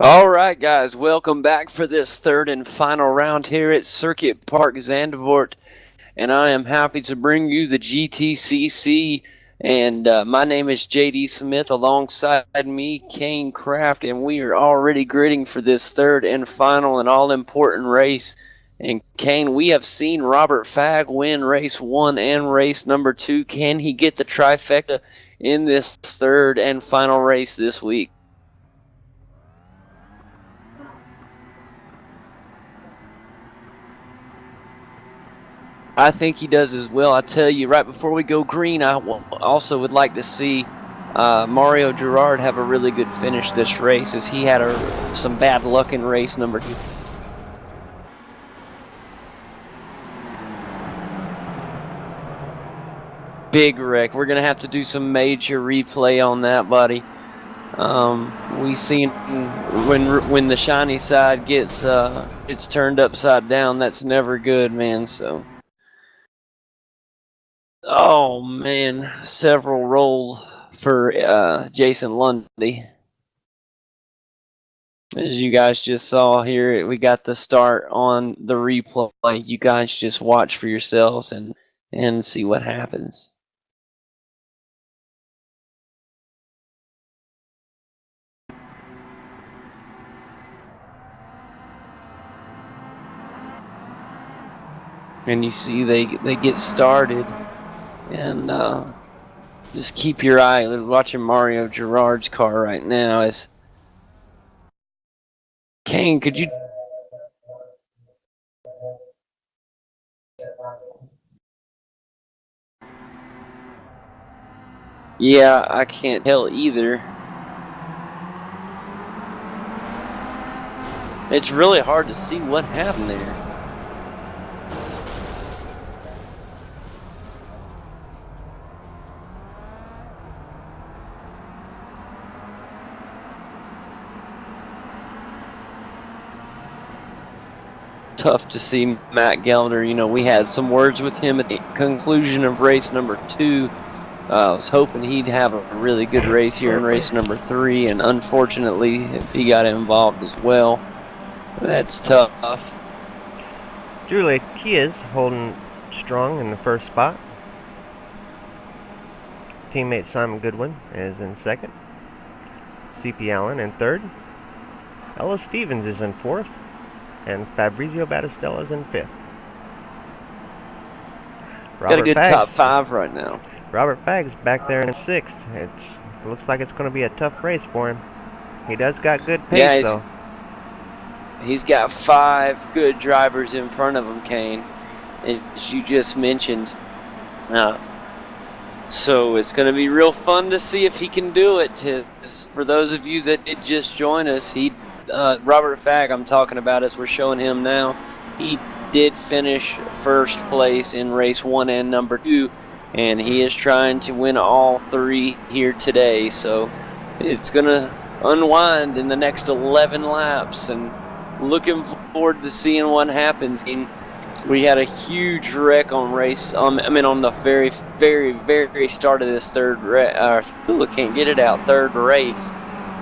All right, guys, welcome back for this third and final round here at Circuit Park Zandvoort, and I am happy to bring you the GTCC. And my name is JD Smith, alongside me, Kane Kraft, and we are already gritting for this third and final and all-important race. And Kane, we have seen Robert Fagg win race 1 and race number 2. Can he get the trifecta in this third and final race this week? I think he does as well. I tell you, right before we go green, I also would like to see Mario Girard have a really good finish this race, as he had some bad luck in race number 2. Big wreck. We're going to have to do some major replay on that, buddy. We seen when the shiny side gets it's turned upside down, that's never good, man. So. Oh man, several roll for Jason Lundy. As you guys just saw here, we got the start on the replay. You guys just watch for yourselves and see what happens. And you see they get started. And just keep your eye watching Mario Girard's car right now. As Kane, could you? Yeah, I can't tell either. It's really hard to see what happened there. Tough to see Matt Gelder. You know, we had some words with him at the conclusion of race number 2. I was hoping he'd have a really good race here in race number 3, and unfortunately, if he got involved as well, that's tough. Juliet Kia's holding strong in the first spot. Teammate Simon Goodwin is in second. C.P. Allen in third. Ella Stevens is in fourth. And Fabrizio Battistella is in fifth. Got a good top 5 right now. Robert Fagg's back there in sixth. It looks like it's going to be a tough race for him. He does got good pace, though. He's got 5 good drivers in front of him, Kane, as you just mentioned. So it's going to be real fun to see if he can do it. For those of you that did just join us, Robert Fagg, I'm talking about, as we're showing him now, he did finish first place in race 1 and number 2, and he is trying to win all 3 here today. So it's going to unwind in the next 11 laps, and looking forward to seeing what happens. We had a huge wreck on on the very, very, very start of this third race. I can't get it out. Third race.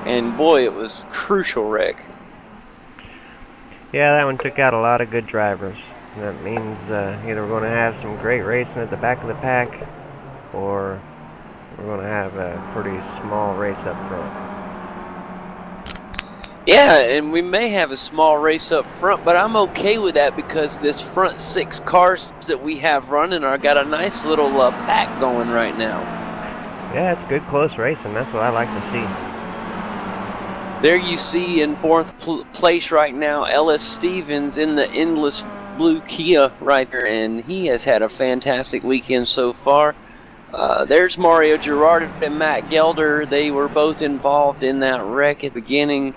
And boy, it was a crucial wreck. Yeah, that one took out a lot of good drivers. That means either we're going to have some great racing at the back of the pack, or we're going to have a pretty small race up front. Yeah, and we may have a small race up front, but I'm okay with that because this front 6 cars that we have running got a nice little pack going right now. Yeah, it's good close racing. That's what I like to see. There you see in 4th place right now, Ellis Stevens in the Endless Blue Kia right there, and he has had a fantastic weekend so far. There's Mario Girard and Matt Gelder. They were both involved in that wreck at the beginning,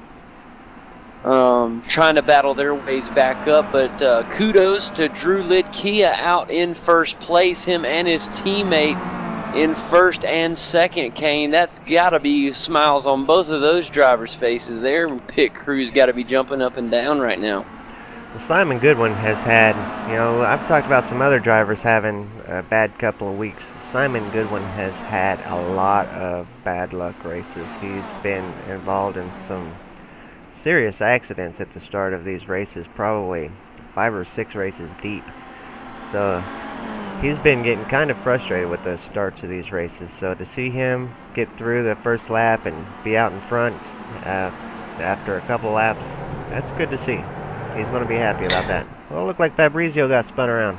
trying to battle their ways back up, but kudos to Drew Lid Kia out in first place, him and his teammate in first and second, Kane. That's got to be smiles on both of those drivers' faces. Their pit crew's got to be jumping up and down right now. Well, Simon Goodwin has had, I've talked about some other drivers having a bad couple of weeks. Simon Goodwin has had a lot of bad luck races. He's been involved in some serious accidents at the start of these races, probably 5 or 6 races deep. So he's been getting kind of frustrated with the starts of these races. So to see him get through the first lap and be out in front after a couple laps, that's good to see. He's going to be happy about that. Well, it looked like Fabrizio got spun around.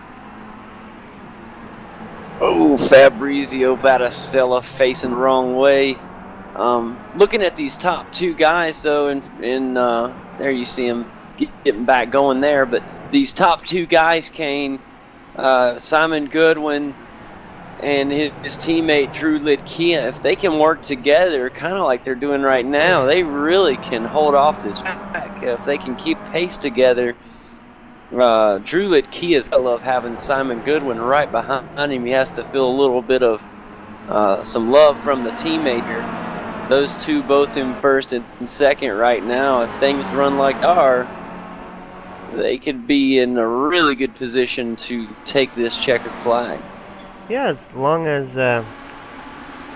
Oh, Fabrizio Battistella facing the wrong way. Looking at these top 2 guys, though, and there you see him getting back going there. But these top 2 guys, Kane, Simon Goodwin and his teammate Drew Lidkia, if they can work together, kind of like they're doing right now, they really can hold off this pack. If they can keep pace together, Drew Lidkia's I love having Simon Goodwin right behind him. He has to feel a little bit of some love from the teammate here. Those 2 both in first and second right now. If things run like they are, they could be in a really good position to take this checkered flag. Yeah, as long as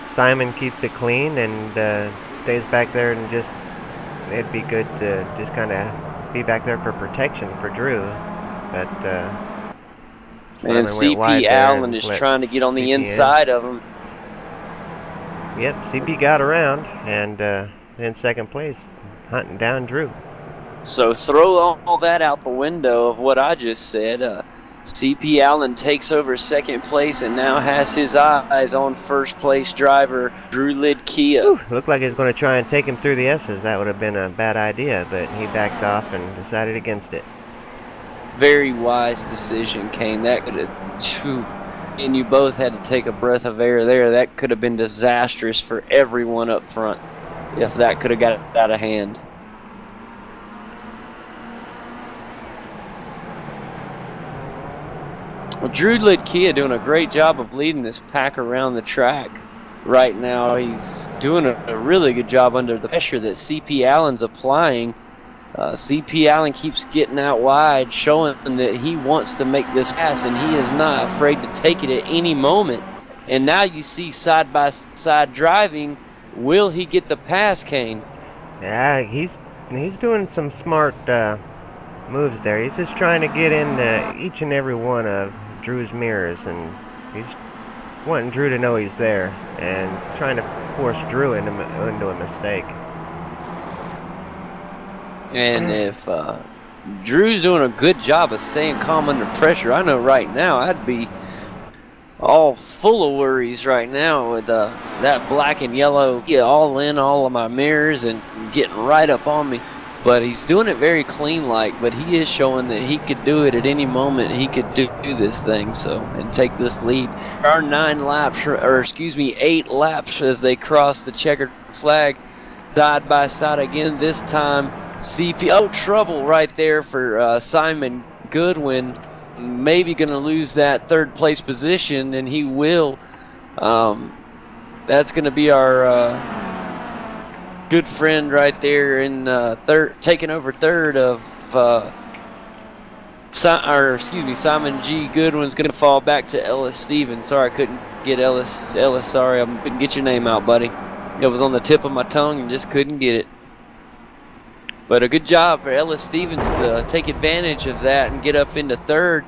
Simon keeps it clean and stays back there, and it'd be good to just kind of be back there for protection for Drew. But Simon and CP Allen is trying to get on the inside of him. Yep, CP got around and in second place, hunting down Drew. So throw all that out the window of what I just said. CP Allen takes over second place and now has his eyes on first place driver Drew Lidkia. Looked like he was going to try and take him through the S's. That would have been a bad idea, but he backed off and decided against it. Very wise decision, Kane. That could have... And you both had to take a breath of air there. That could have been disastrous for everyone up front if that could have got out of hand. Well, Drew Lidkia doing a great job of leading this pack around the track right now. He's doing a really good job under the pressure that CP Allen's applying. CP Allen keeps getting out wide, showing that he wants to make this pass, and he is not afraid to take it at any moment. And now you see side-by-side driving. Will he get the pass, Kane? Yeah, he's doing some smart moves there. He's just trying to get in each and every one of Drew's mirrors, and he's wanting Drew to know he's there and trying to force Drew into a mistake. And if Drew's doing a good job of staying calm under pressure, I know right now I'd be all full of worries right now with that black and yellow all in all of my mirrors and getting right up on me. But he's doing it very clean-like, but he is showing that he could do it at any moment. He could do this thing and take this lead. Our 8 laps as they cross the checkered flag side by side again. This time trouble right there for Simon Goodwin. Maybe going to lose that third place position, and he will. That's going to be our good friend right there in taking over third of Simon G. Goodwin's going to fall back to Ellis Stevens. Sorry, I couldn't get Ellis, sorry, I couldn't get your name out, buddy. It was on the tip of my tongue and just couldn't get it. But a good job for Ellis Stevens to take advantage of that and get up into third.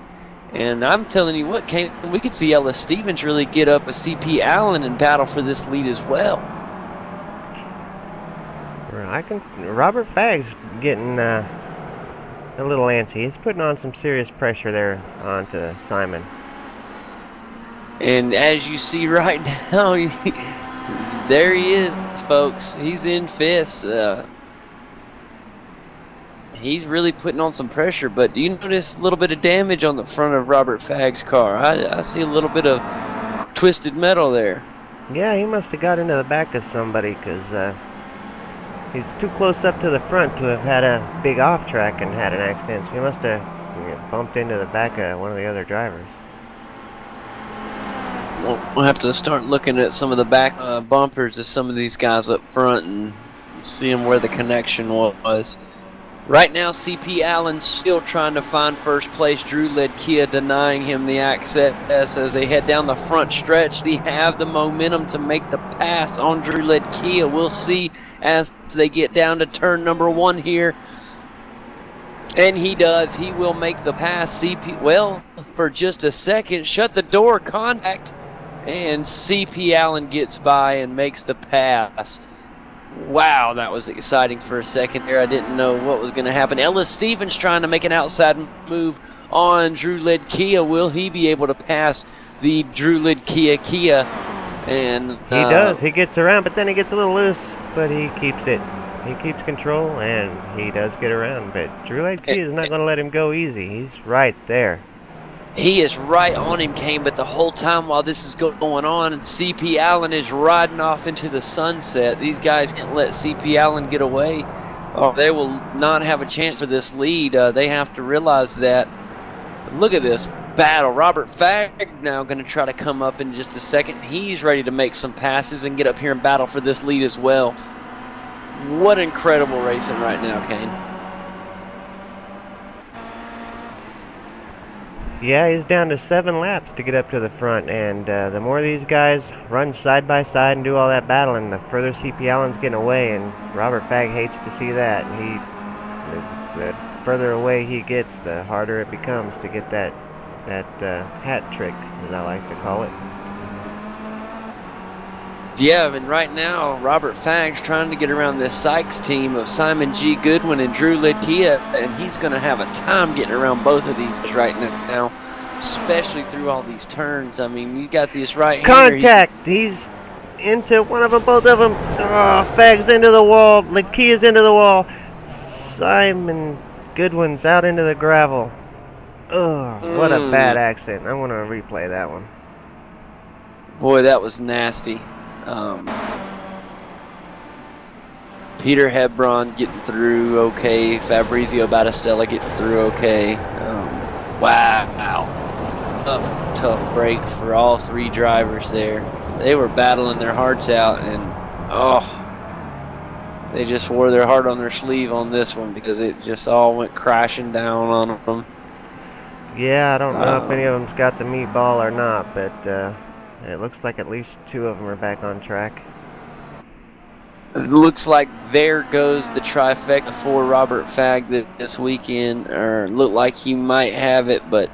And I'm telling you what, we could see Ellis Stevens really get up a CP Allen and battle for this lead as well. Robert Fagg's getting a little antsy. He's putting on some serious pressure there onto Simon. And as you see right now, there he is, folks. He's in fifth. He's really putting on some pressure, but do you notice a little bit of damage on the front of Robert Fagg's car? I see a little bit of twisted metal there. Yeah, he must have got into the back of somebody because he's too close up to the front to have had a big off track and had an accident. So he must have bumped into the back of one of the other drivers. We'll have to start looking at some of the back bumpers of some of these guys up front and seeing where the connection was. Right now, CP Allen's still trying to find first place. Drew led Kia denying him the access as they head down the front stretch. They have the momentum to make the pass on Drew led Kia. We'll see as they get down to turn number 1 here. And he does. He will make the pass. CP, well, for just a second, shut the door, contact. And CP Allen gets by and makes the pass. Wow, that was exciting for a second there. I didn't know what was going to happen. Ellis Stevens trying to make an outside move on Drew led Kia. Will he be able to pass the Drew led Kia? And he does. He gets around, but then he gets a little loose, but he keeps it. He keeps control, and he does get around. But Drew led Kia is not going to let him go easy. He's right there. He is right on him, Kane, but the whole time while this is going on, and CP Allen is riding off into the sunset. These guys can't let CP Allen get away, or they will not have a chance for this lead. They have to realize that. Look at this battle. Robert Fagg now going to try to come up in just a second. He's ready to make some passes and get up here and battle for this lead as well. What incredible racing right now, Kane. Yeah, he's down to 7 laps to get up to the front, and the more these guys run side by side and do all that battling, the further CP Allen's getting away, and Robert Fagg hates to see that. The further away he gets, the harder it becomes to get that hat trick, as I like to call it. Yeah, and right now, Robert Fagg's trying to get around this Sykes team of Simon G. Goodwin and Drew led Kia, and he's going to have a time getting around both of these guys right now, especially through all these turns. I mean, you got this right contact. He's into one of them, both of them. Oh, Fagg's into the wall. Kia's into the wall. Simon Goodwin's out into the gravel. Oh, what a bad accident. I want to replay that one. Boy, that was nasty. Peter Hebron getting through okay. Fabrizio Battistella getting through okay. Wow. Tough break for all 3 drivers there. They were battling their hearts out, and they just wore their heart on their sleeve on this one because it just all went crashing down on them. Yeah, I don't know if any of them's got the meatball or not, but it looks like at least 2 of them are back on track. It looks like there goes the trifecta for Robert Fagg this weekend, or look like he might have it, but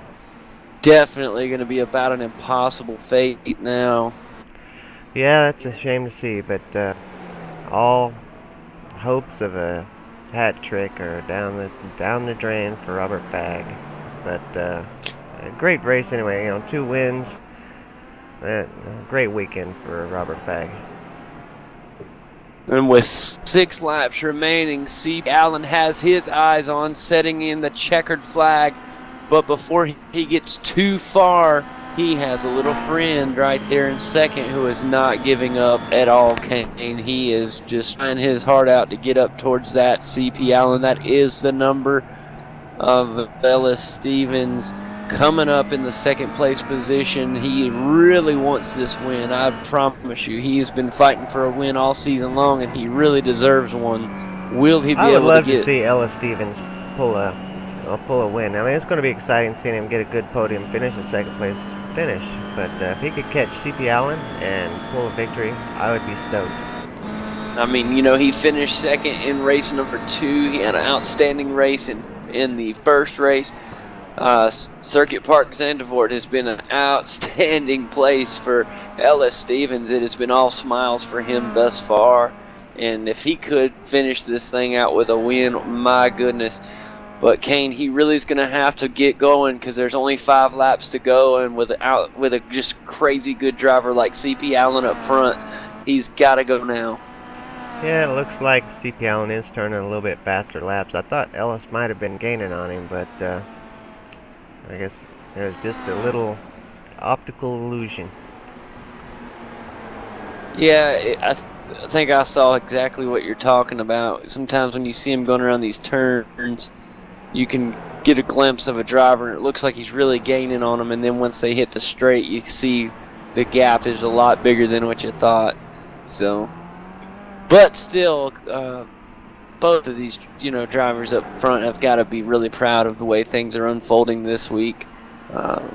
definitely going to be about an impossible fate now. Yeah, that's a shame to see, but all hopes of a hat trick are down the drain for Robert Fagg. But a great race anyway. 2 wins. A great weekend for Robert Fagg. And with 6 laps remaining, CP Allen has his eyes on setting in the checkered flag. But before he gets too far, he has a little friend right there in second who is not giving up at all, Kane. He is just trying his heart out to get up towards that CP Allen. That is the number of Ellis Stevens coming up in the 2nd place position. He really wants this win. I promise you, he's been fighting for a win all season long, and he really deserves one. Will he be able to get? I would love to see Ellis Stevens pull a win. I mean, it's going to be exciting seeing him get a good podium finish, a 2nd place finish. But if he could catch CP Allen and pull a victory, I would be stoked. I mean, he finished 2nd in race number 2. He had an outstanding race in the first race. Circuit Park Zandvoort has been an outstanding place for Ellis Stevens. It has been all smiles for him thus far, and if he could finish this thing out with a win, my goodness. But Kane, he really is going to have to get going because there's only 5 laps to go, and with a just crazy good driver like CP Allen up front, he's got to go now. Yeah, it looks like CP Allen is turning a little bit faster laps. I thought Ellis might have been gaining on him, but I guess it was just a little optical illusion. Yeah, I think I saw exactly what you're talking about. Sometimes when you see him going around these turns, you can get a glimpse of a driver, and it looks like he's really gaining on him, and then once they hit the straight, you see the gap is a lot bigger than what you thought. So, but still, both of these, drivers up front have got to be really proud of the way things are unfolding this week.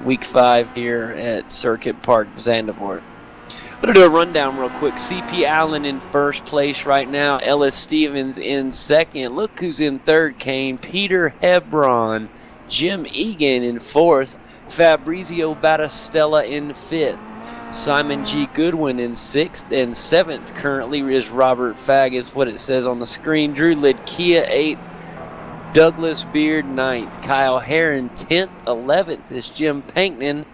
Week 5 here at Circuit Park, Zandvoort. I'm going to do a rundown real quick. C.P. Allen in first place right now. Ellis Stevens in second. Look who's in third, Kane. Peter Hebron. Jim Egan in fourth. Fabrizio Battistella in fifth. Simon G. Goodwin in sixth. And seventh currently is Robert Fagg, is what it says on the screen. Drew Lidkia, eighth. Douglas Beard, 9th. Kyle Herron, 10th. 11th is Jim Pankman.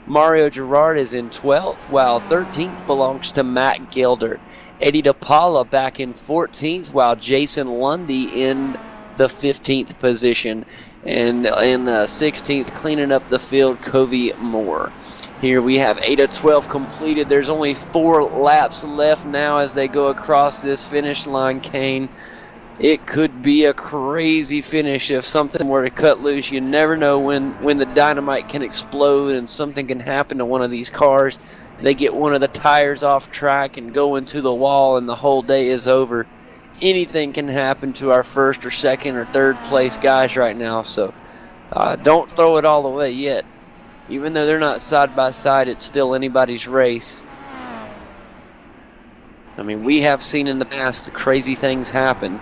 Mario Gerard is in 12th, while 13th belongs to Matt Gilder. Eddie DePaula back in 14th, while Jason Lundy in the 15th position. And in 16th, cleaning up the field, Covey Moore. Here we have 8 of 12 completed. There's only 4 laps left now as they go across this finish line, Kane. It could be a crazy finish if something were to cut loose. You never know when the dynamite can explode and something can happen to one of these cars. They get one of the tires off track and go into the wall and the whole day is over. Anything can happen to our first or second or third place guys right now. So don't throw it all away yet. Even though they're not side by side, it's still anybody's race. I mean, we have seen in the past crazy things happen.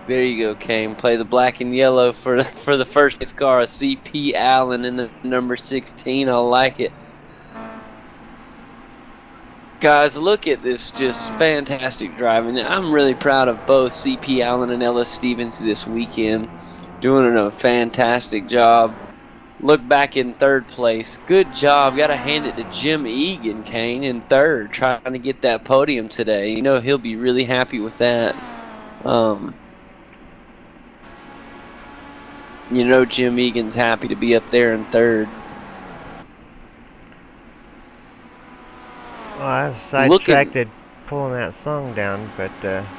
There you go, Kane. Play the black and yellow for the first place car, C.P. Allen in the number 16. I like it. Guys, look at this just fantastic driving. I'm really proud of both C.P. Allen and Ellis Stevens this weekend. Doing a fantastic job. Look back in third place. Good job. Got to hand it to Jim Egan, Kane, in third, trying to get that podium today. You know he'll be really happy with that. You know Jim Egan's happy to be up there in third. Well, I was sidetracked pulling that song down, but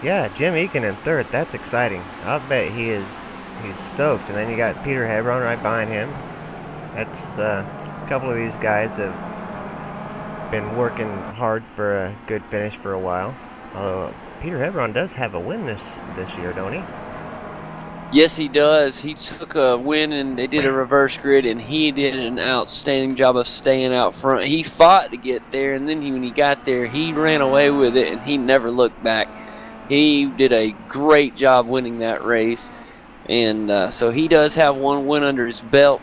yeah, Jim Egan in third. That's exciting. I'll bet he's stoked. And then you got Peter Hebron right behind him. That's a couple of these guys have been working hard for a good finish for a while. Although Peter Hebron does have a win this year, don't he? Yes, he does. He took a win and they did a reverse grid, and he did an outstanding job of staying out front. He fought to get there, and then when he got there, he ran away with it, and he never looked back. He did a great job winning that race, and so he does have one win under his belt.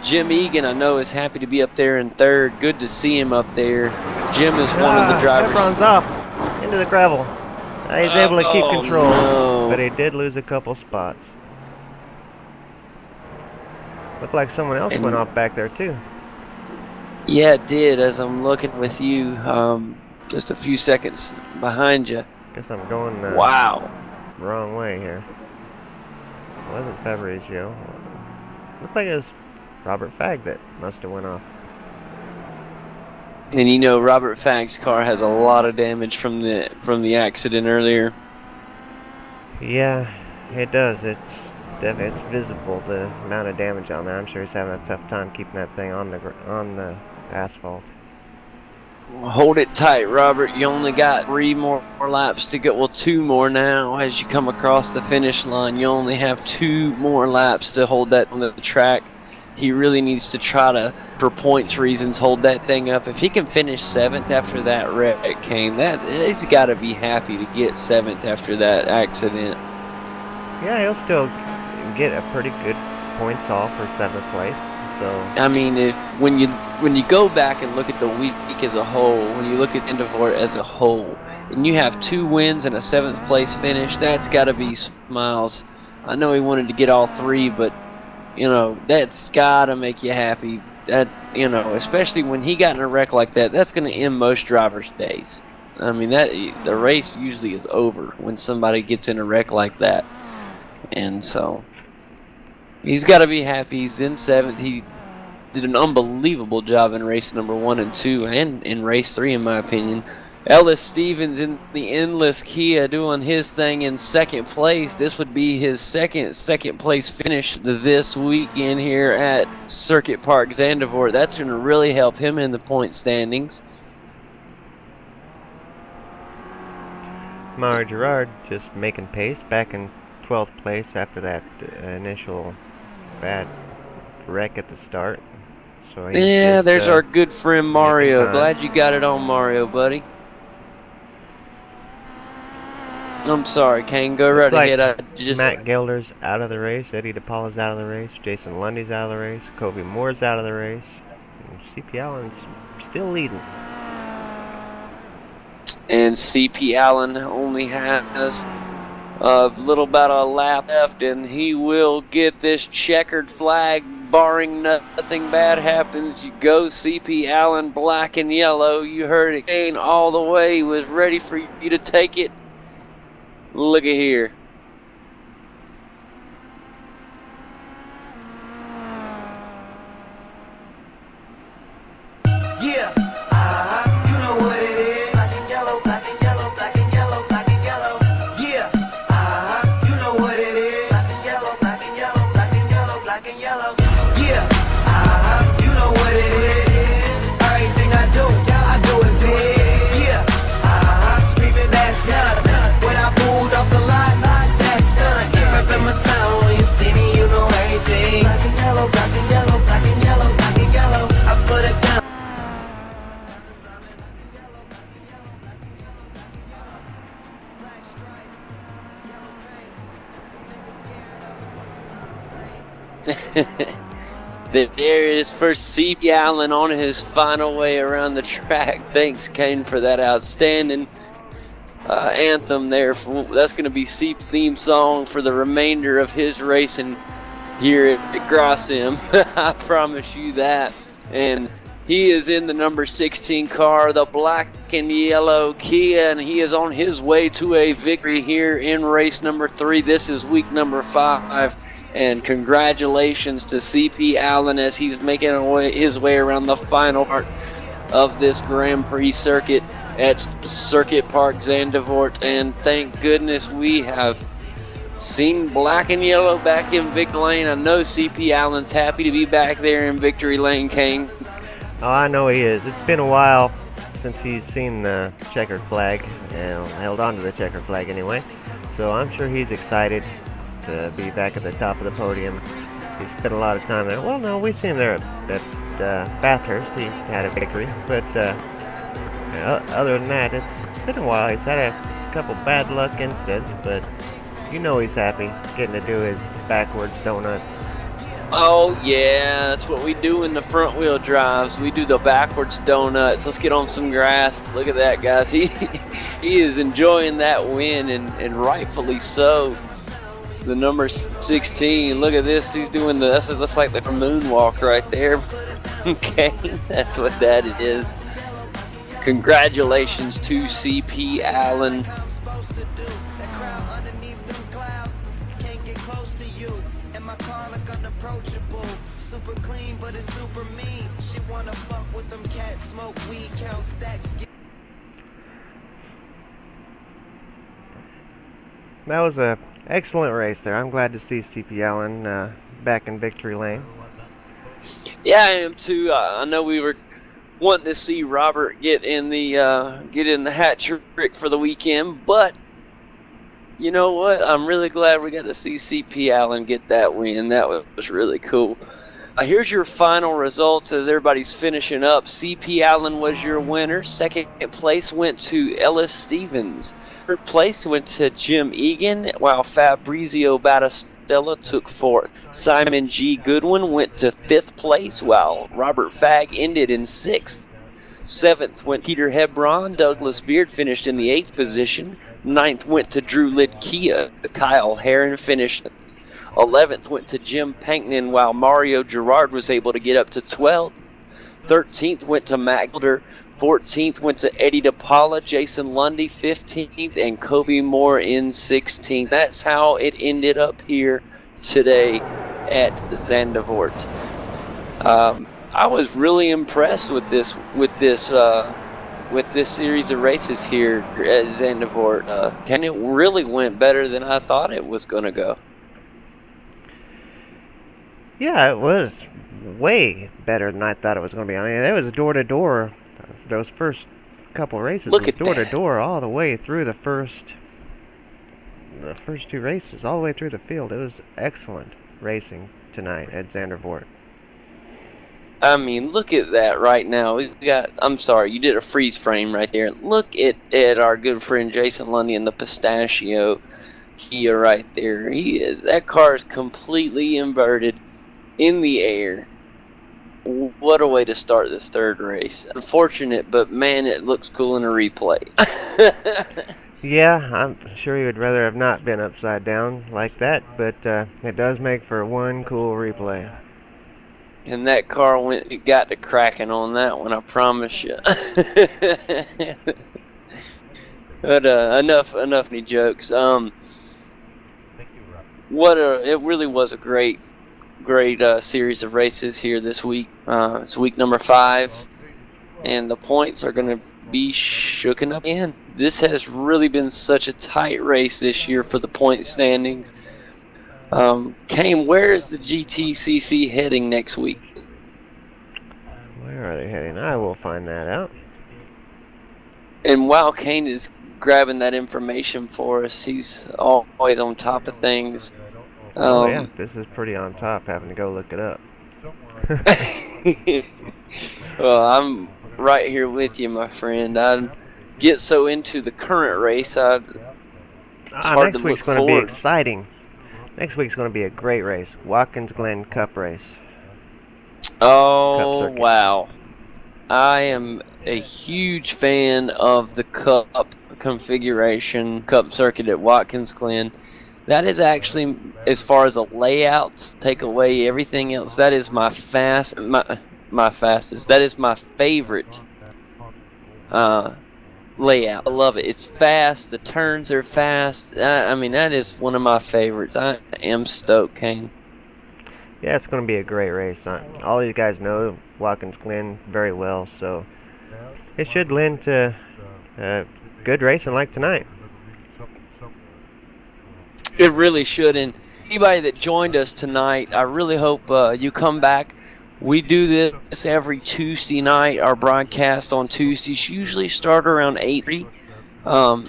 Jim Egan, I know, is happy to be up there in third. Good to see him up there. Jim is one of the drivers. Hebron's off into the gravel. He's able to keep control, but he did lose a couple spots. Looked like someone else went off back there too. Yeah, it did, as I'm looking with you, just a few seconds behind you. Guess I'm going wow, wrong way here. It wasn't Fabrizio. Looked like it was Robert Fagg that must have went off. And you know, Robert Fagg's car has a lot of damage from the accident earlier. Yeah, it does. It's visible, the amount of damage on there. I'm sure he's having a tough time keeping that thing on the asphalt. Hold it tight, Robert. You only got 3 more laps to go. Well, 2 more now. As you come across the finish line, you only have 2 more laps to hold that on the track. He really needs to try to, for points reasons, hold that thing up. If he can finish 7th after that wreck, Kane, he's got to be happy to get 7th after that accident. Yeah, he'll still get a pretty good points haul for 7th place. So I mean, when you go back and look at the week as a whole, when you look at Zandvoort as a whole, and you have 2 wins and a 7th place finish, that's got to be smiles. I know he wanted to get all 3, but you know, that's gotta make you happy. That, you know, especially when he got in a wreck like that, that's gonna end most drivers' days. I mean, that the race usually is over when somebody gets in a wreck like that. And so he's got to be happy. He's in 7th. He did an unbelievable job in race number 1 and 2 and in race 3, in my opinion. Ellis Stevens in the Endless Kia doing his thing in 2nd place. This would be his second place finish this weekend here at Circuit Park Zandvoort. That's going to really help him in the point standings. Mario Gerard just making pace, back in 12th place after that initial bad wreck at the start. So yeah, there's our good friend Mario. Glad you got it on, Mario, buddy. I'm sorry, Kane. Go right ahead. Matt Gilder's out of the race. Eddie DePaula's out of the race. Jason Lundy's out of the race. Kobe Moore's out of the race. And CP Allen's still leading. And CP Allen only has a little about a lap left, and he will get this checkered flag, barring nothing bad happens. You go CP Allen, black and yellow. You heard it, Kane, all the way. He was ready for you to take it. Look at here. Yeah, you know what it is. Black and yellow, black and yellow, black and yellow, black and yellow. Yeah, you know what it is. Black and yellow, black and yellow, black and yellow, black and yellow. Yeah, you know what it is. Everything I do it big. Yeah, screaming that's nuts. When I pulled off the lot, that's done. Reppin' my town, when you see me, you know everything. Black and yellow, black and yellow, black and yellow, black and yellow. I put it down. There is first CP Allen on his final way around the track. Thanks, Kane, for that outstanding anthem there. That's going to be C's theme song for the remainder of his racing here at Grossim. I promise you that. And he is in the number 16 car, the black and yellow Kia, and he is on his way to a victory here in race number 3. This is week number 5. And congratulations to CP Allen as he's making his way around the final part of this Grand Prix circuit at Circuit Park Zandvoort. And thank goodness we have seen black and yellow back in Victory Lane. I know CP Allen's happy to be back there in Victory Lane, Kane. Oh, I know he is. It's been a while since he's seen the checkered flag, and held on to the checkered flag anyway. So I'm sure he's excited to be back at the top of the podium. He spent a lot of time there. Well, no, we've seen him there at Bathurst. He had a victory, but other than that, it's been a while. He's had a couple bad luck incidents, but you know he's happy getting to do his backwards donuts. Oh yeah, that's what we do in the front wheel drives. We do the backwards donuts. Let's get on some grass. Look at that, guys. He is enjoying that win, and rightfully so. The number 16, look at this. He's doing that's like the moonwalk right there. Okay, that's what that is. Congratulations to CP Allen. Super clean, but it's super mean. She wanna fuck with them cats, smoke weed, count stacks. That was a excellent race there. I'm glad to see CP Allen back in victory lane. Yeah, I am too. I know we were wanting to see Robert get in the hat trick for the weekend, but you know what? I'm really glad we got to see CP Allen get that win. That was really cool. Here's your final results as everybody's finishing up. CP Allen was your winner. Second place went to Ellis Stevens. Third place went to Jim Egan, while Fabrizio Battistella took fourth. Simon G. Goodwin went to fifth place, while Robert Fagg ended in sixth. Seventh went Peter Hebron. Douglas Beard finished in the eighth position. Ninth went to Drew Lidkia. Kyle Herron finished. 11th went to Jim Panknin, while Mario Gerard was able to get up to 12th. 13th went to Matt Gilder. 14th went to Eddie DePaula, Jason Lundy 15th, and Kobe Moore in 16th. That's how it ended up here today at Zandvoort. I was really impressed with this series of races here at Zandvoort. And it really went better than I thought it was going to go. Yeah, it was way better than I thought it was going to be. I mean, it was door to door. Those first couple races Look was at door to that. door all the way through the first two races, all the way through the field. It was excellent racing tonight at Zandvoort. I mean, look at that right now. We've got, I'm sorry, you did a freeze frame right there. Look at our good friend Jason Lundy in the Pistachio Kia right there. That car is completely inverted in the air. What a way to start this third race. Unfortunate, but man, it looks cool in a replay. Yeah, I'm sure you would rather have not been upside down like that, but it does make for one cool replay. And that car got to cracking on that one, I promise you. But enough me jokes. It really was a great series of races here this week. It's week number 5, and the points are going to be shooken up again. This has really been such a tight race this year for the point standings. Kane, where is the GTCC heading next week? Where are they heading? I will find that out. And while Kane is grabbing that information for us, he's always on top of things. Oh yeah, this is pretty on top, having to go look it up. Well, I'm right here with you, my friend. I get so into the current race, Next week's going to be exciting. Next week's going to be a great race. Watkins Glen Cup race. Oh, wow. I am a huge fan of the Cup configuration, Cup circuit at Watkins Glen. That is actually, as far as a layout, take away everything else, that is my fastest. That is my favorite layout. I love it. It's fast. The turns are fast. I mean, that is one of my favorites. I am stoked, Kane. Yeah, it's going to be a great race. All you guys know Watkins Glen very well, so it should lend to good racing like tonight. It really should. And anybody that joined us tonight, I really hope you come back. We do this every Tuesday night. Our broadcasts on Tuesdays usually start around 8:30.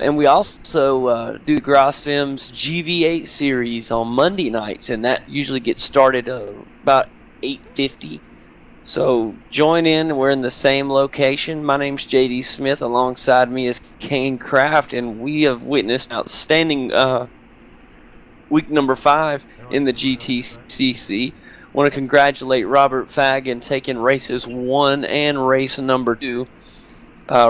And we also do the Gross Sims GV8 series on Monday nights, and that usually gets started about 8:50. So join in. We're in the same location. My name's JD Smith. Alongside me is Kane Kraft, and we have witnessed outstanding week number 5 in the GTCC. Want to congratulate Robert Fagg in taking races 1 and race number 2.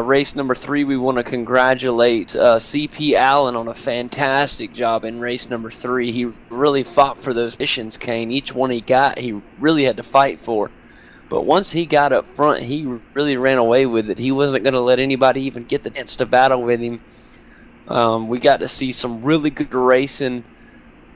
Race number 3, we want to congratulate CP Allen on a fantastic job in race number 3. He really fought for those missions, Kane. Each one he got, he really had to fight for. But once he got up front, he really ran away with it. He wasn't going to let anybody even get the chance to battle with him. We got to see some really good racing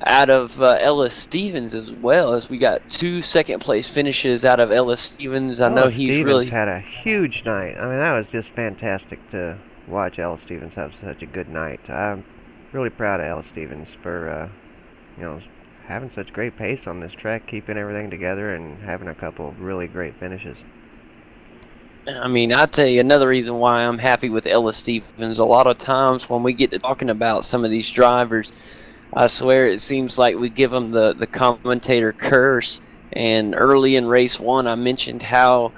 out of Ellis Stevens, as well as we got 2 second-place finishes out of Ellis Stevens. I know Ellis he's Stevens really had a huge night. I mean, that was just fantastic to watch Ellis Stevens have such a good night. I'm really proud of Ellis Stevens for, having such great pace on this track, keeping everything together, and having a couple of really great finishes. I mean, I'll tell you another reason why I'm happy with Ellis Stevens. A lot of times when we get to talking about some of these drivers, I swear it seems like we give them the commentator curse. And early in race 1, I mentioned how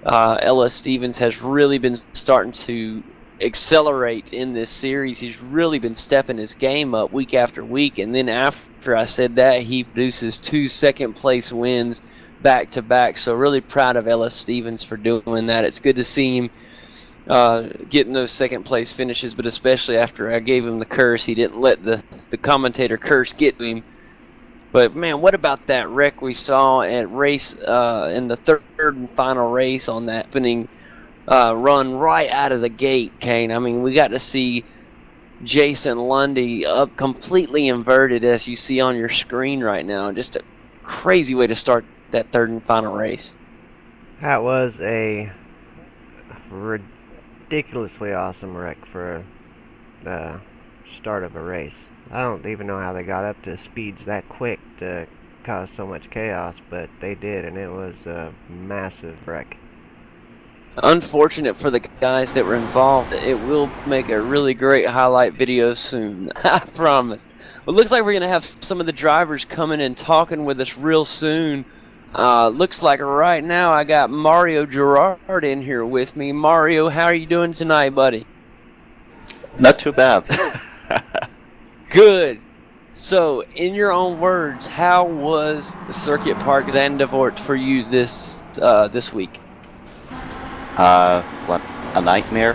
Ellis Stevens has really been starting to accelerate in this series. He's really been stepping his game up week after week. And then after I said that, he produces 2 second-place wins back-to-back. So really proud of Ellis Stevens for doing that. It's good to see him getting those second-place finishes, but especially after I gave him the curse, he didn't let the commentator curse get to him. But, man, what about that wreck we saw at race in the third and final race on that opening run right out of the gate, Kane. I mean, we got to see Jason Lundy up completely inverted, as you see on your screen right now. Just a crazy way to start that third and final race. That was a ridiculously awesome wreck for the start of a race. I don't even know how they got up to speeds that quick to cause so much chaos, but they did, and it was a massive wreck. Unfortunate for the guys that were involved. It will make a really great highlight video soon. I promise. Well, it looks like we're going to have some of the drivers coming and talking with us real soon. Looks like right now I got Mario Gerard in here with me. Mario, how are you doing tonight, buddy? Not too bad. Good. So, in your own words, how was the Circuit Park Zandvoort for you this week? What, a nightmare?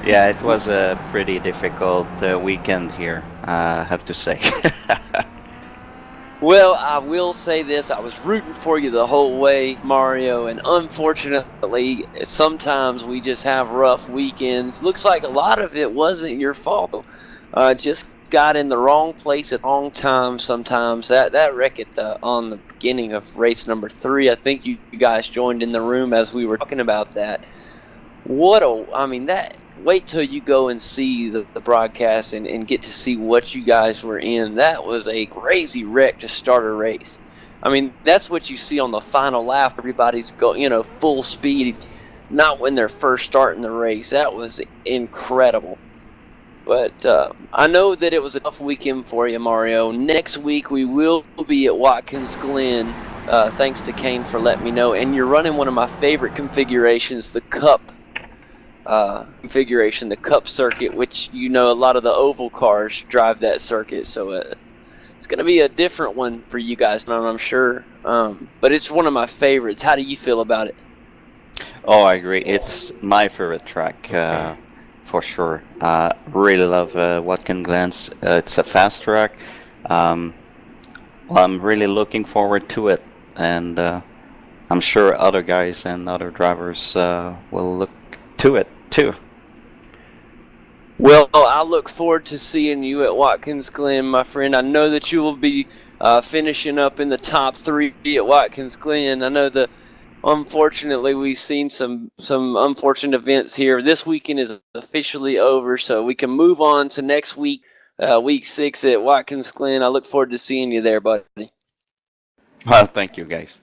Yeah, it was a pretty difficult weekend here, I have to say. Well, I will say this. I was rooting for you the whole way, Mario, and unfortunately, sometimes we just have rough weekends. Looks like a lot of it wasn't your fault. Just got in the wrong place at the wrong time sometimes. That wreck on the beginning of race number 3, I think you guys joined in the room as we were talking about that. Wait till you go and see the broadcast and get to see what you guys were in. That was a crazy wreck to start a race. I mean, that's what you see on the final lap. Everybody's full speed, not when they're first starting the race. That was incredible. But I know that it was a tough weekend for you, Mario. Next week we will be at Watkins Glen. Thanks to Kane for letting me know. And you're running one of my favorite configurations, the Cup configuration, the Cup circuit, which a lot of the oval cars drive that circuit. So it's going to be a different one for you guys, I'm sure. But it's one of my favorites. How do you feel about it? Oh, I agree. It's my favorite track, for sure. Really love Watkins Glen. It's a fast track. Well, I'm really looking forward to it, and I'm sure other guys and other drivers will look to it too. Well, I look forward to seeing you at Watkins Glen, my friend. I know that you will be finishing up in the top 3 at Watkins Glen. I know that unfortunately we've seen some unfortunate events here. This weekend is officially over, so we can move on to next week, week 6 at Watkins Glen. I look forward to seeing you there, buddy. Well, thank you, guys.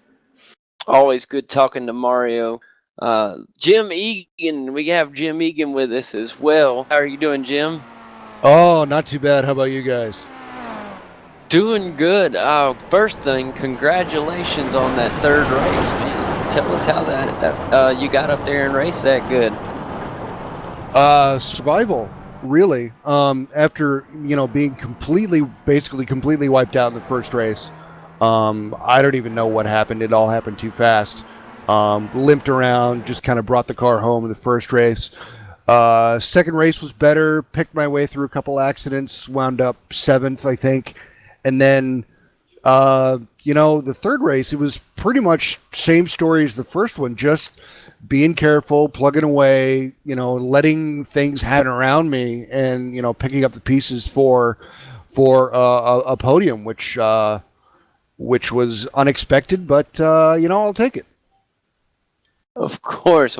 Always good talking to Mario. Jim Egan, we have Jim Egan with us as well. How are you doing, Jim? Oh, not too bad. How about you guys? Doing good. First thing, congratulations on that 3rd race, man. Tell us how that you got up there and raced that good. Survival, really. After being basically completely wiped out in the first race. I don't even know what happened. It all happened too fast. Limped around, just kind of brought the car home in the first race. Second race was better, picked my way through a couple accidents, wound up 7th, I think. And then, the third race, it was pretty much same story as the first one, just being careful, plugging away, letting things happen around me and, picking up the pieces for a podium, which was unexpected, but, I'll take it. Of course.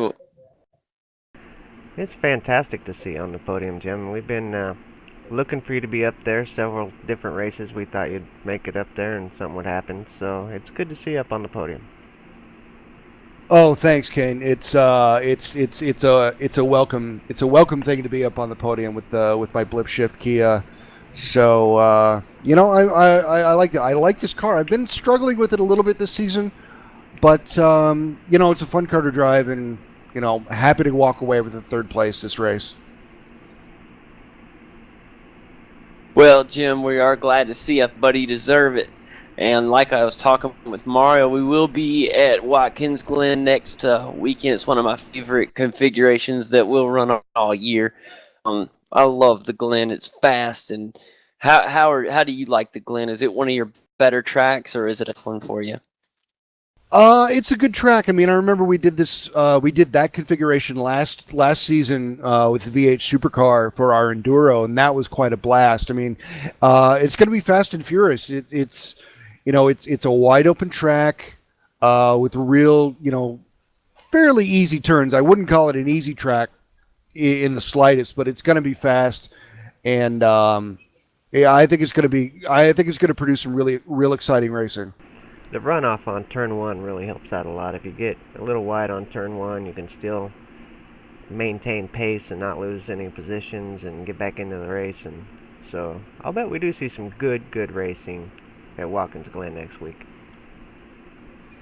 It's fantastic to see on the podium, Jim. We've been looking for you to be up there. Several different races we thought you'd make it up there and something would happen. So it's good to see you up on the podium. Oh, thanks, Kane. It's a welcome thing to be up on the podium with my blip shift Kia. So I like it. I like this car. I've been struggling with it a little bit this season. But, it's a fun car to drive, and, happy to walk away with the 3rd place this race. Well, Jim, we are glad to see you, buddy. You deserve it. And like I was talking with Mario, we will be at Watkins Glen next weekend. It's one of my favorite configurations that we'll run all year. I love the Glen. It's fast. And how do you like the Glen? Is it one of your better tracks, or is it a fun for you? It's a good track. I mean, I remember we did this. We did that configuration last season with the V8 Supercar for our Enduro, and that was quite a blast. I mean, it's going to be fast and furious. It's it's a wide open track with real fairly easy turns. I wouldn't call it an easy track in the slightest, but it's going to be fast, and yeah, I think it's going to be. I think it's going to produce some really real exciting racing. The runoff on turn 1 really helps out a lot. If you get a little wide on turn 1, you can still maintain pace and not lose any positions and get back into the race. And so I'll bet we do see some good racing at Watkins Glen next week.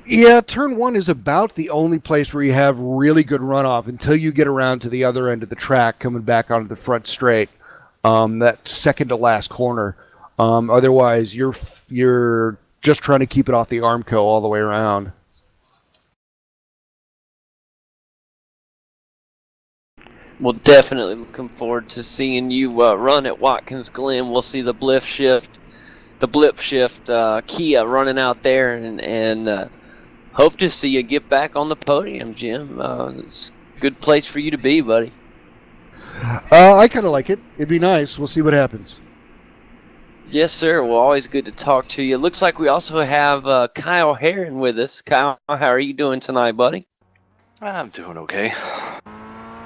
Yeah, turn 1 is about the only place where you have really good runoff until you get around to the other end of the track, coming back onto the front straight. That second to last corner. Otherwise, you're just trying to keep it off the Armco all the way around. Well, definitely looking forward to seeing you run at Watkins Glen. We'll see the blip shift Kia running out there, and hope to see you get back on the podium, Jim. It's a good place for you to be, buddy. I kind of like it. It'd be nice. We'll see what happens. Yes, sir. Well, always good to talk to you. Looks like we also have Kyle Herron with us. Kyle, how are you doing tonight, buddy? I'm doing okay.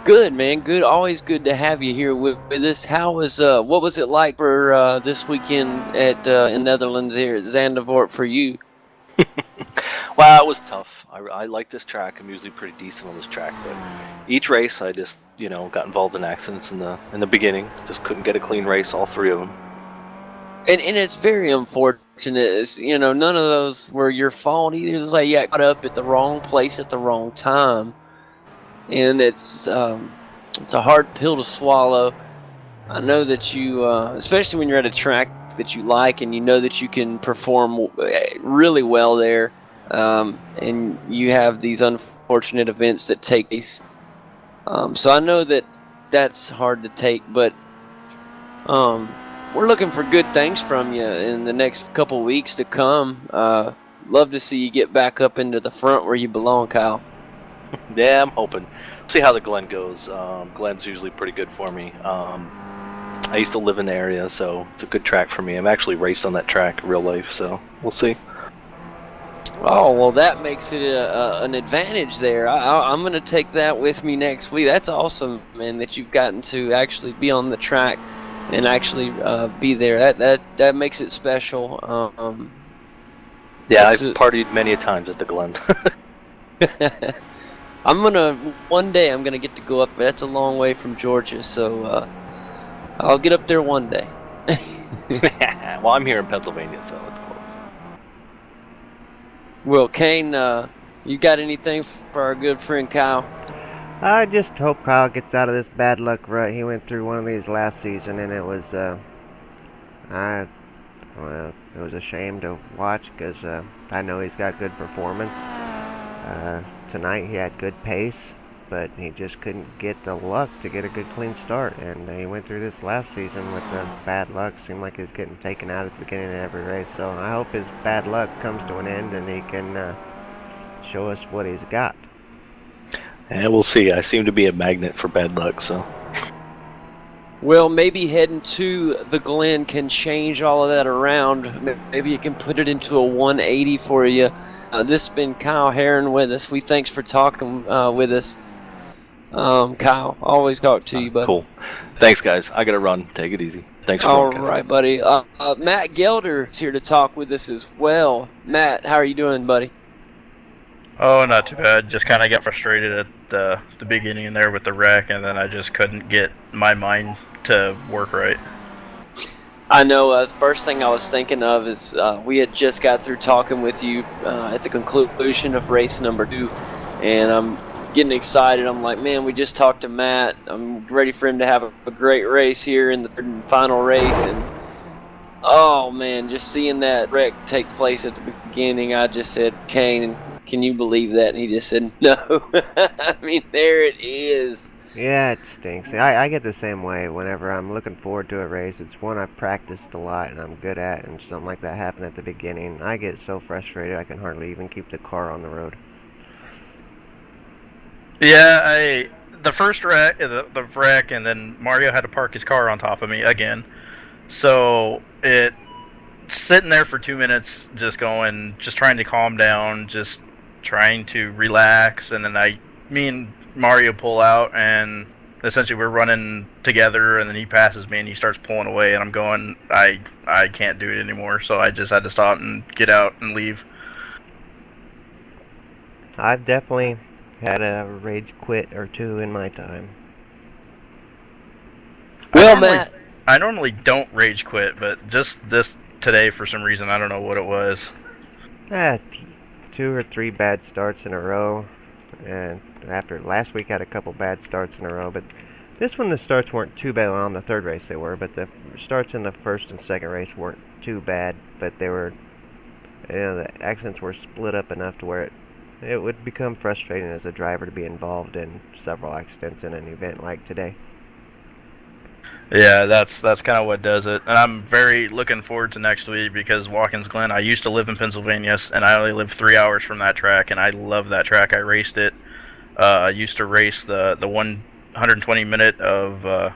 Good, man. Good. Always good to have you here with us. What was it like for this weekend at in Netherlands here at Zandvoort for you? Well, it was tough. I like this track. I'm usually pretty decent on this track, but each race I just got involved in accidents in the beginning. Just couldn't get a clean race, all three of them. And it's very unfortunate. It's, none of those were your fault either. It's like you got caught up at the wrong place at the wrong time, and it's a hard pill to swallow. I know that you, especially when you're at a track that you like and you know that you can perform really well there, and you have these unfortunate events that take place. So I know that that's hard to take, but we're looking for good things from you in the next couple weeks to come. Love to see you get back up into the front where you belong, Kyle. Yeah, I'm hoping. See how the Glen goes. Glen's usually pretty good for me. I used to live in the area, so it's a good track for me. I've actually raced on that track in real life, so we'll see. Oh, well, that makes it an advantage there. I'm going to take that with me next week. That's awesome, man, that you've gotten to actually be on the track and actually be there. That makes it special. Yeah, I've partied many a times at the Glen. One day I'm gonna get to go up. That's a long way from Georgia, so I'll get up there one day. Well, I'm here in Pennsylvania, so it's close. Well, Kane, you got anything for our good friend Kyle? I just hope Kyle gets out of this bad luck rut. He went through one of these last season, and it was, it was a shame to watch because I know he's got good performance. Tonight he had good pace, but he just couldn't get the luck to get a good clean start. And he went through this last season with the bad luck. Seemed like he was getting taken out at the beginning of every race. So I hope his bad luck comes to an end and he can show us what he's got. Yeah, we'll see. I seem to be a magnet for bad luck, so. Well, maybe heading to the Glen can change all of that around. Maybe it can put it into a 180 for you. This has been Kyle Herron with us. We thanks for talking with us. Kyle, always talk to you, buddy. Cool. Thanks, guys. I got to run. Take it easy. Thanks for all right, buddy. Matt Gelder is here to talk with us as well. Matt, how are you doing, buddy? Oh, not too bad. Just kind of got frustrated at the beginning there with the wreck, and then I just couldn't get my mind to work right. I know. The first thing I was thinking of is we had just got through talking with you at the conclusion of race number 2, and I'm getting excited. I'm like, man, we just talked to Matt. I'm ready for him to have a great race here in the final race, and oh man, just seeing that wreck take place at the beginning, I just said, Kane, can you believe that? And he just said, no. I mean, there it is. Yeah, it stinks. I get the same way whenever I'm looking forward to a race. It's one I've practiced a lot and I'm good at, and something like that happened at the beginning. I get so frustrated I can hardly even keep the car on the road. Yeah, the first wreck, the wreck, and then Mario had to park his car on top of me again. So it sitting there for 2 minutes, just trying to calm down, just trying to relax, and then me and Mario pull out, and essentially we're running together, and then he passes me and he starts pulling away, and I'm going, I can't do it anymore. So I just had to stop and get out and leave. I've definitely had a rage quit or two in my time. Well, Matt, I normally don't rage quit, but just this today for some reason, I don't know what it was. 2 or 3 bad starts in a row, and after last week I had a couple bad starts in a row, but this one the starts weren't too bad. On the third race they were, but the starts in the first and second race weren't too bad, but they were, the accidents were split up enough to where it would become frustrating as a driver to be involved in several accidents in an event like today. Yeah, that's kind of what does it. And I'm very looking forward to next week because Watkins Glen, I used to live in Pennsylvania, and I only live 3 hours from that track, and I love that track. I raced it. I used to race the 120 minute of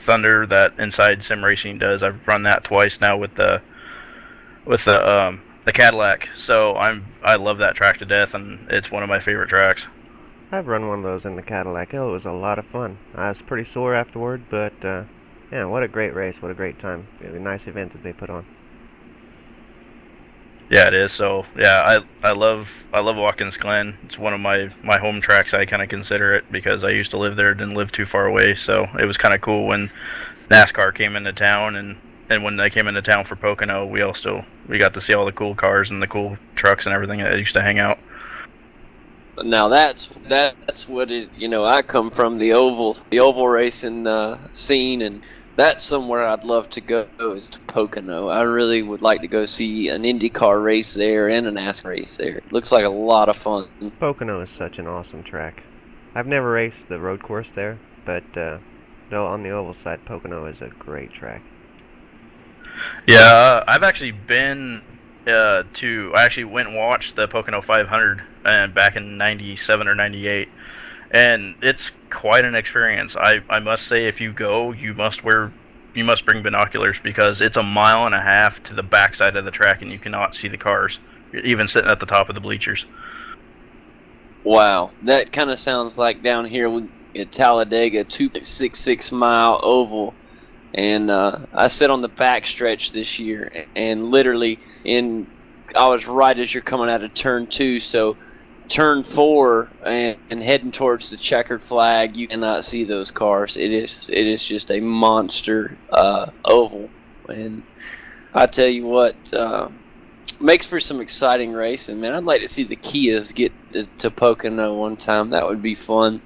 Thunder that Inside Sim Racing does. I've run that twice now with the Cadillac. So I love that track to death, and it's one of my favorite tracks. I've run one of those in the Cadillac. It was a lot of fun. I was pretty sore afterward, but yeah, what a great race. What a great time. It was a nice event that they put on. Yeah, it is. So yeah, I love Watkins Glen. It's one of my home tracks. I kind of consider it because I used to live there, didn't live too far away. So it was kind of cool when NASCAR came into town, and when they came into town for Pocono, we got to see all the cool cars and the cool trucks and everything that used to hang out. now that's what it. I come from the oval racing scene, and that's somewhere I'd love to go is to Pocono. I really would like to go see an IndyCar race there and a NASCAR race there. It looks like a lot of fun. Pocono is such an awesome track. I've never raced the road course there, but though on the oval side, Pocono is a great track. Yeah, I've actually been I actually went and watched the Pocono 500 back in 97 or 98, and it's quite an experience. I must say, if you go, you must bring binoculars because it's 1.5 miles to the backside of the track and you cannot see the cars. You're even sitting at the top of the bleachers. Wow, that kind of sounds like down here at Talladega, 2.66 mile oval. And I sit on the back stretch this year, and literally I was right as you're coming out of turn 2, so turn 4 and heading towards the checkered flag, you cannot see those cars. It is just a monster oval, and I tell you what, makes for some exciting racing, man. I'd like to see the Kias get to Pocono one time. That would be fun,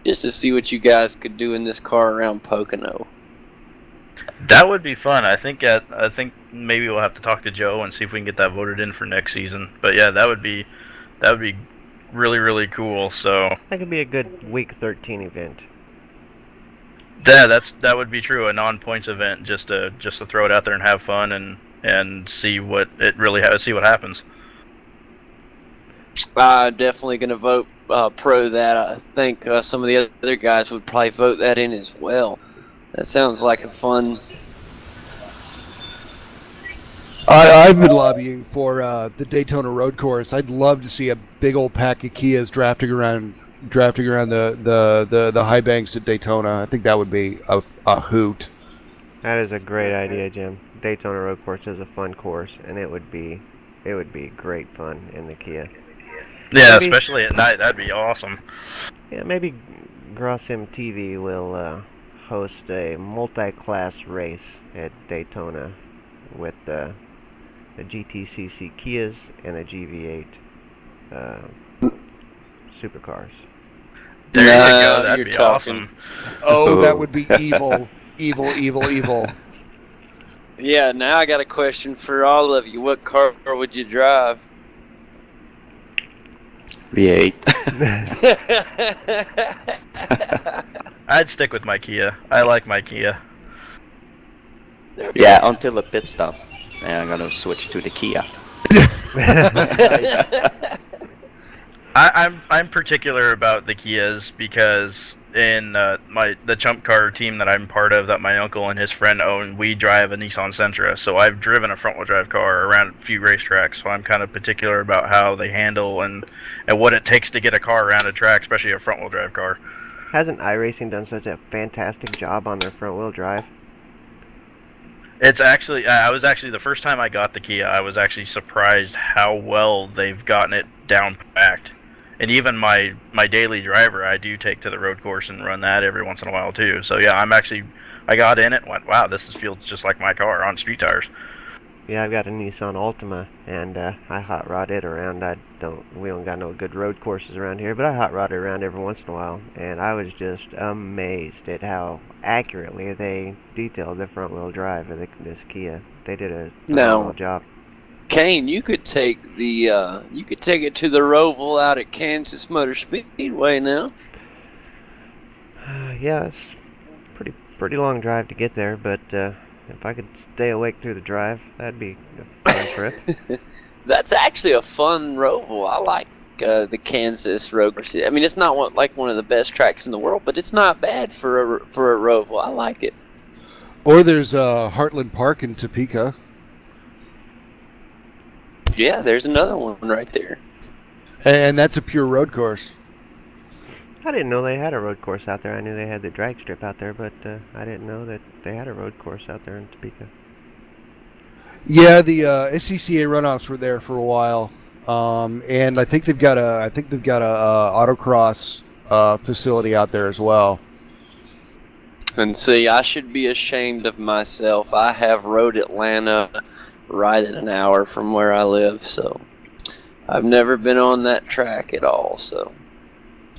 just to see what you guys could do in this car around Pocono. That would be fun. I think maybe we'll have to talk to Joe and see if we can get that voted in for next season. But yeah, that would be really, really cool. So That could be a good week 13 event. yeah, that would be true. A non-points event, just to throw it out there and have fun and see what see what happens. I'm definitely going to vote pro that. I think some of the other guys would probably vote that in as well. That sounds like a fun. I've been lobbying for the Daytona road course. I'd love to see a big old pack of Kias drafting around the high banks at Daytona. I think that would be a hoot. That is a great idea, Jim. Daytona road course is a fun course, and it would be great fun in the Kia. Yeah, Maybe, especially at night. That'd be awesome. Yeah, maybe Grossim TV will host a multi-class race at Daytona with the GTCC Kias and the GV8 supercars. There you go. That'd you're be talking. awesome. Oh, that would be evil, evil. Yeah, now I got a question for all of you. What car would you drive? V8. I'd stick with my Kia. I like my Kia. Yeah, until the pit stop. And I'm gonna switch to the Kia. I'm particular about the Kias because in the Chump Car team that I'm part of, that my uncle and his friend own, we drive a Nissan Sentra. So I've driven a front-wheel drive car around a few racetracks. So I'm kind of particular about how they handle and what it takes to get a car around a track, especially a front-wheel drive car. Hasn't iRacing done such a fantastic job on their front-wheel drive? It's actually, I was actually, the first time I got the Kia, I was actually surprised how well they've gotten it down packed. And even my daily driver, I do take to the road course and run that every once in a while too. So yeah, I got in it and went, wow, feels just like my car on street tires. Yeah, I've got a Nissan Altima, and I hot rod it around. We don't got no good road courses around here, but I hot rod it around every once in a while, and I was just amazed at how accurately they detailed the front wheel drive of this Kia. They did a phenomenal job. Kane, you could take it to the Roval out at Kansas Motor Speedway now. Yeah, it's pretty long drive to get there, but if I could stay awake through the drive, that'd be a fun trip. That's actually a fun Roval. I like the Kansas road course. I mean, it's not one of the best tracks in the world, but it's not bad for a Roval. I like it. Or there's Heartland Park in Topeka. Yeah, there's another one right there. And that's a pure road course. I didn't know they had a road course out there. I knew they had the drag strip out there, but I didn't know that they had a road course out there in Topeka. Yeah, the SCCA runoffs were there for a while, and I think they've got a autocross facility out there as well. And see, I should be ashamed of myself. I have rode Atlanta right at an hour from where I live, so I've never been on that track at all, so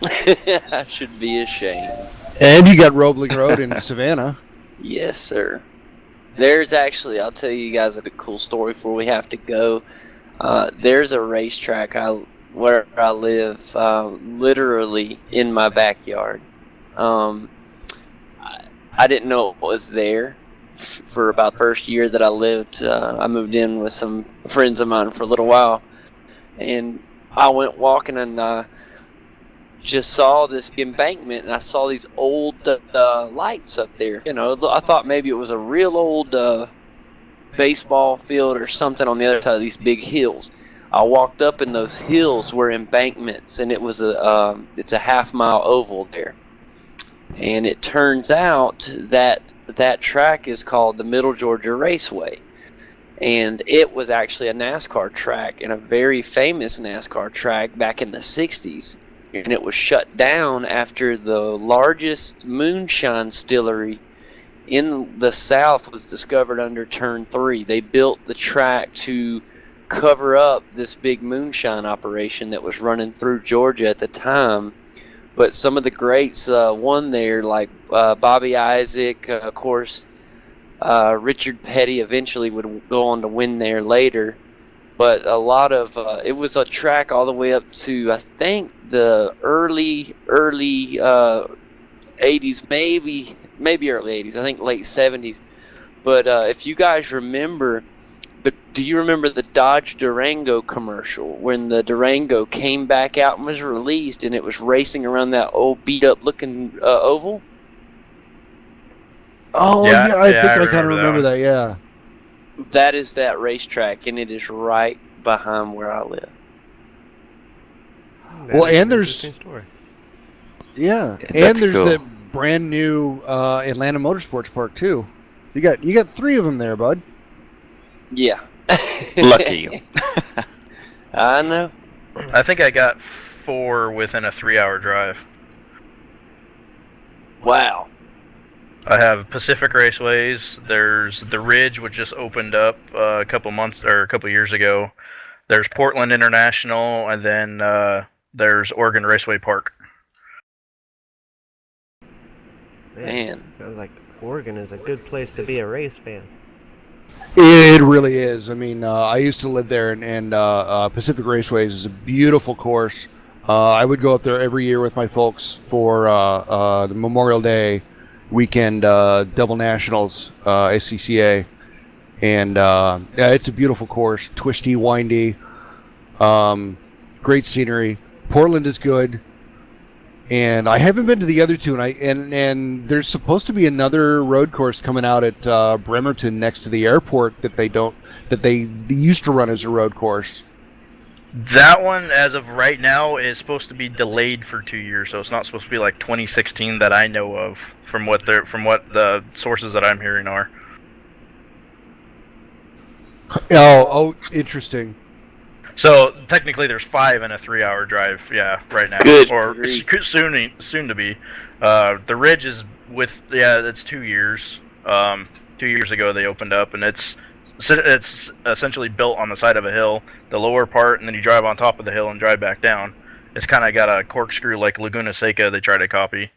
I should be ashamed. And you got Roebling Road in Savannah. Yes, sir. There's actually, I'll tell you guys a cool story before we have to go. There's a racetrack where I live, literally in my backyard. I didn't know it was there for about the first year that I lived. I moved in with some friends of mine for a little while, and I went walking and just saw this embankment, and I saw these old lights up there. You know, I thought maybe it was a real old baseball field or something on the other side of these big hills. I walked up, and those hills were embankments, and it was it's a half-mile oval there. And it turns out that that track is called the Middle Georgia Raceway. And it was actually a NASCAR track, and a very famous NASCAR track back in the 60s. And it was shut down after the largest moonshine distillery in the South was discovered under Turn 3. They built the track to cover up this big moonshine operation that was running through Georgia at the time. But some of the greats won there, like Bobby Isaac, of course. Richard Petty eventually would go on to win there later. But a lot of it was a track all the way up to, I think, the early 80s, maybe early 80s. I think late 70s. But if you guys remember, do you remember the Dodge Durango commercial when the Durango came back out and was released, and it was racing around that old beat-up looking oval? Oh yeah, I think I kind of remember that. Yeah. That is that racetrack, and it is right behind where I live. Well, and there's story. Yeah, and That's there's cool. that brand new Atlanta Motorsports Park too. You got 3 of them there, bud. Yeah. Lucky you. I know. I think I got 4 within a 3-hour drive. Wow. I have Pacific Raceways. There's the Ridge, which just opened up a couple years ago. There's Portland International, and then there's Oregon Raceway Park. Man. Sounds like Oregon is a good place to be a race fan. It really is. I mean, I used to live there, and Pacific Raceways is a beautiful course. I would go up there every year with my folks for the Memorial Day weekend double nationals, ACCA, and yeah, it's a beautiful course, twisty, windy, great scenery. Portland is good, and I haven't been to the other two, and there's supposed to be another road course coming out at Bremerton next to the airport that they used to run as a road course. That one, as of right now, is supposed to be delayed for 2 years, so it's not supposed to be like 2016 that I know of, from what the sources that I'm hearing are. Oh, interesting. So technically, there's 5 in a 3-hour drive. Yeah, right now, Good or grief. soon to be. The Ridge is it's 2 years. 2 years ago they opened up, and it's essentially built on the side of a hill, the lower part, and then you drive on top of the hill and drive back down. It's kind of got a corkscrew like Laguna Seca they try to copy,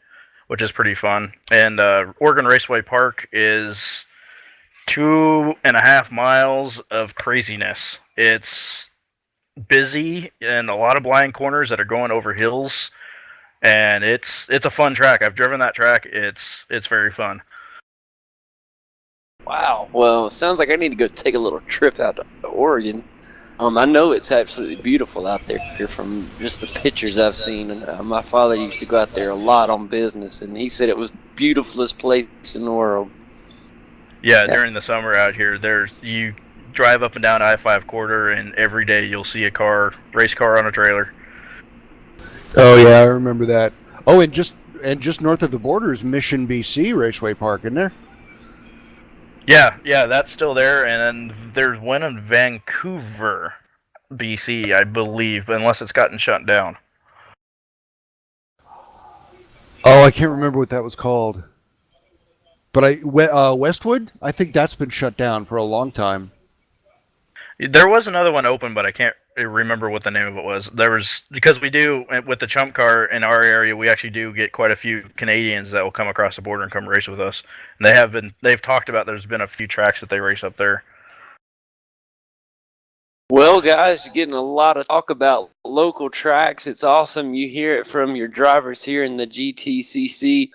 which is pretty fun. And Oregon Raceway Park is 2.5 miles of craziness. It's busy and a lot of blind corners that are going over hills, and it's a fun track. I've driven that track. It's very fun. Wow. Well, it sounds like I need to go take a little trip out to Oregon. I know it's absolutely beautiful out there from just the pictures I've seen. And my father used to go out there a lot on business, and he said it was the beautifulest place in the world. Yeah, during the summer out here, you drive up and down I-5 corridor, and every day you'll see a race car on a trailer. Oh yeah, I remember that. Oh, and just north of the border is Mission, BC Raceway Park, isn't there? Yeah, that's still there, and then there's one in Vancouver, BC, I believe, unless it's gotten shut down. Oh, I can't remember what that was called. But Westwood, I think that's been shut down for a long time. There was another one open, but I can't remember what the name of it was. Because we do, with the Chump Car in our area, we actually do get quite a few Canadians that will come across the border and come race with us. And they've talked about there's been a few tracks that they race up there. Well, guys, you're getting a lot of talk about local tracks. It's awesome. You hear it from your drivers here in the GTCC.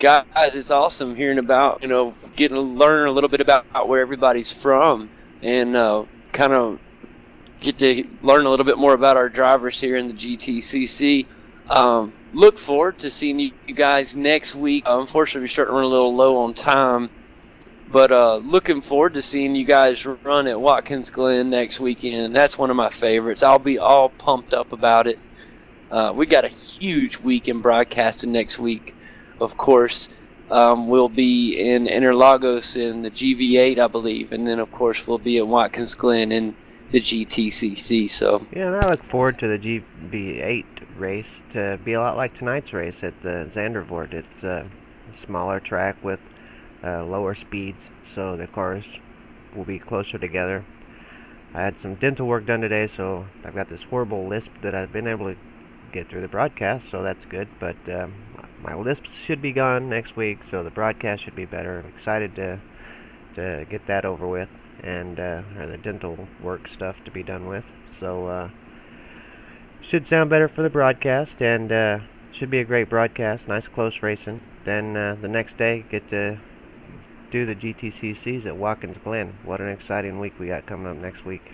Guys, it's awesome hearing about, learning a little bit about where everybody's from, and kind of get to learn a little bit more about our drivers here in the GTCC. Look forward to seeing you guys next week. Unfortunately, we're starting to run a little low on time, but looking forward to seeing you guys run at Watkins Glen next weekend. That's one of my favorites. I'll be all pumped up about it. We got a huge week in broadcasting next week. Of course, we'll be in Interlagos in the GV8, I believe, and then of course we'll be at Watkins Glen in the GTCC. So Yeah, and I look forward to the GV8 race to be a lot like tonight's race at the Zandervoort. It's a smaller track with lower speeds, so the cars will be closer together. I had some dental work done today, so I've got this horrible lisp that I've been able to get through the broadcast, so that's good. But my lisp should be gone next week, so the broadcast should be better. I'm excited to get that over with, and the dental work stuff to be done with. So should sound better for the broadcast, and should be a great broadcast. Nice close racing. Then the next day get to do the GTCCs at Watkins Glen. What an exciting week we got coming up next week.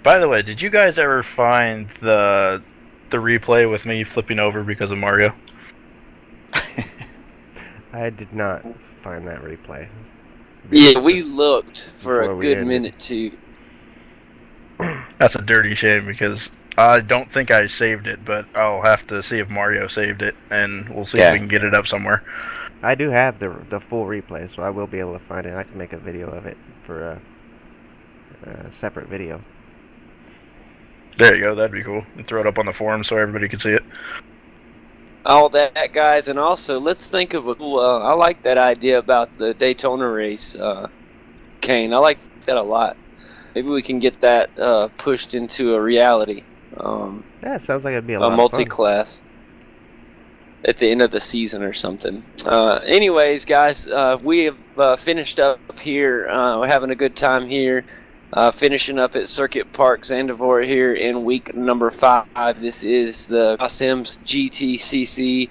By the way, did you guys ever find the replay with me flipping over because of Mario? I did not find that replay. yeah, we looked for Before a we good ended. minute too. That's a dirty shame, because I don't think I saved it, but I'll have to see if Mario saved it, and we'll see if Yeah. we can get it up somewhere. I do have the full replay, so I will be able to find it. I can make a video of it for a separate video. There you go, that'd be cool. And throw it up on the forum so everybody can see it. All that, guys, and also let's think of a cool. I like that idea about the Daytona race, Kane. I like that a lot. Maybe we can get that pushed into a reality. Yeah, it sounds like it'd be a A lot of fun. multi-class at the end of the season or something. Anyways, guys, we have finished up here. We're having a good time here Finishing up at Circuit Park Zandvoort here in week number 5. This is the Sims GTCC.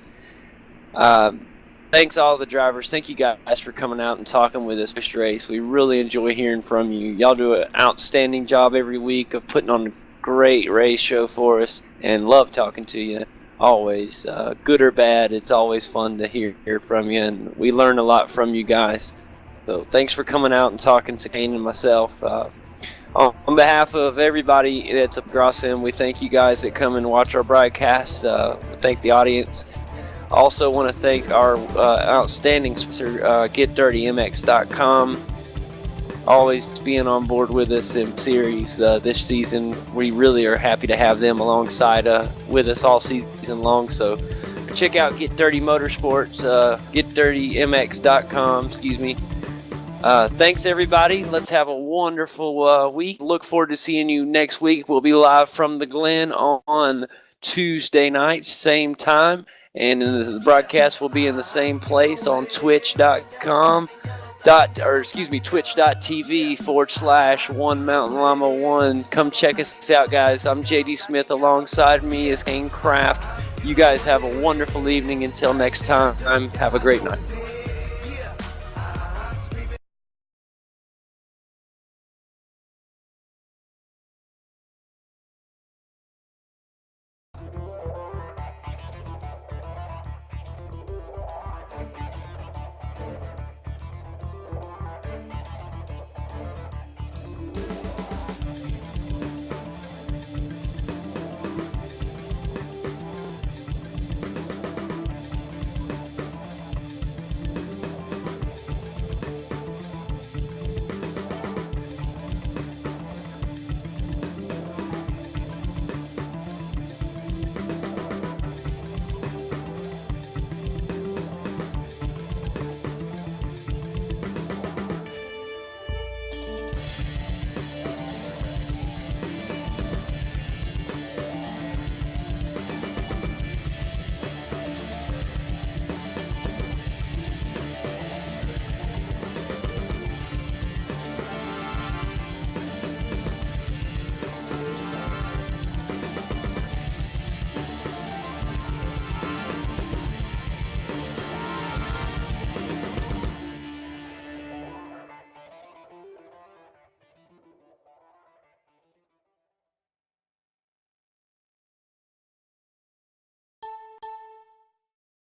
Thanks all the drivers. Thank you guys for coming out and talking with us this race. We really enjoy hearing from you. Y'all do an outstanding job every week of putting on a great race show for us, and love talking to you always. Good or bad, it's always fun to hear from you, and we learn a lot from you guys. So thanks for coming out and talking to Kane and myself. On behalf of everybody that's up Grossim, we thank you guys that come and watch our broadcast. We thank the audience. Also want to thank our outstanding sponsor, GetDirtyMX.com. Always being on board with us in series this season. We really are happy to have them alongside with us all season long. So check out Get Dirty Motorsports, GetDirtyMX.com. Excuse me. Thanks everybody. Let's have a wonderful week. Look forward to seeing you next week. We'll be live from the Glen on Tuesday night, same time, and the broadcast will be in the same place on twitch.com twitch.tv/One Mountain Llama 1. Come check us out, guys. I'm JD Smith. Alongside me is Kane Craft. You guys have a wonderful evening. Until next time, have a great night.